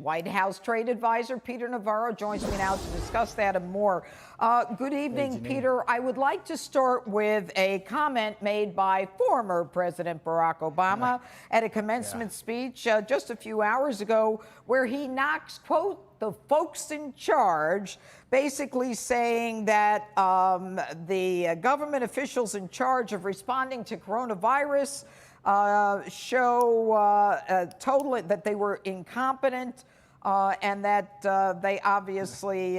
White House trade advisor Peter Navarro joins me now to discuss that and more. Good evening, Peter. I would like to start with a comment made by former President Barack Obama at a commencement speech just a few hours ago, where he knocks, quote, the folks in charge, basically saying that the government officials in charge of responding to coronavirus totally that they were incompetent and that they obviously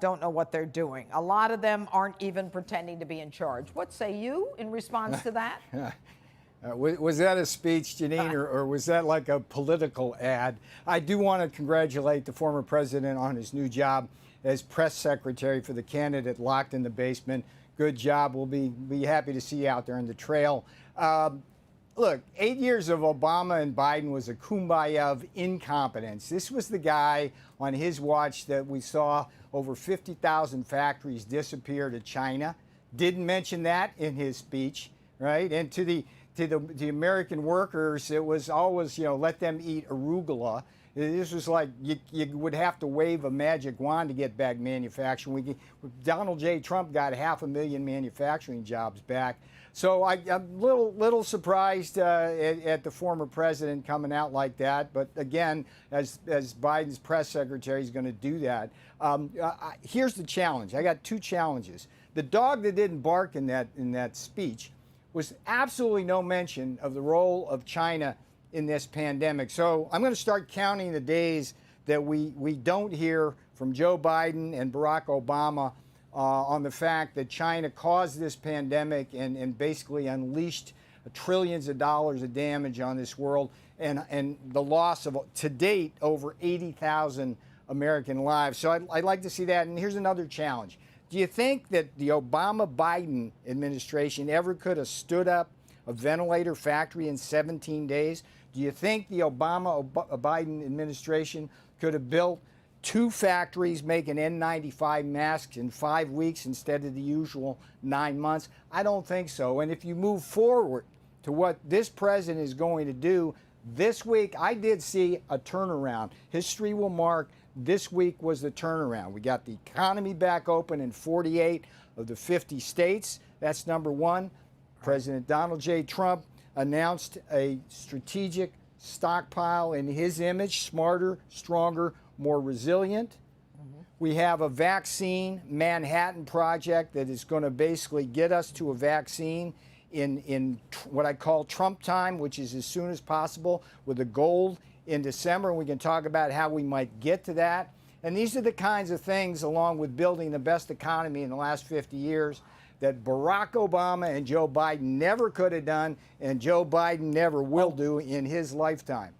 don't know what they're doing. A lot of them aren't even pretending to be in charge. What say you in response to that? Was that a speech, Jeanine, or was that like a political ad? I do want to congratulate the former president on his new job as press secretary for the candidate locked in the basement. Good job. We'll be happy to see you out there on the trail. Look, 8 years of Obama and Biden was a kumbaya of incompetence. This was the guy on his watch that we saw over 50,000 factories disappear to China. Didn't mention that in his speech, right? And to the American workers, it was always, let them eat arugula. This was like you would have to wave a magic wand to get back manufacturing. Donald J. Trump got 500,000 manufacturing jobs back. So I'm a little surprised at the former president coming out like that. But again, as Biden's press secretary, he's going to do that. Here's the challenge. I got two challenges. The dog that didn't bark in that speech was absolutely no mention of the role of China in this pandemic. So I'm going to start counting the days that we don't hear from Joe Biden and Barack Obama on the fact that China caused this pandemic and basically unleashed trillions of dollars of damage on this world and the loss of, to date, over 80,000 American lives. So I'd like to see that. And here's another challenge. Do you think that the Obama-Biden administration ever could have stood up a ventilator factory in 17 days? Do you think the Obama-Biden administration could have built 2 factories making N95 masks in 5 weeks instead of the usual 9 months? I don't think so. And if you move forward to what this president is going to do this week, I did see a turnaround. History will mark this week was the turnaround. We got the economy back open in 48 of the 50 states. That's number one. President Donald J. Trump announced a strategic stockpile in his image: smarter, stronger, more resilient. We have a vaccine Manhattan Project that is going to basically get us to a vaccine in what I call Trump time, which is as soon as possible, with a goal in December. And we can talk about how we might get to that. And these are the kinds of things, along with building the best economy in the last 50 years, that Barack Obama and Joe Biden never could have done, and Joe Biden never will do in his lifetime.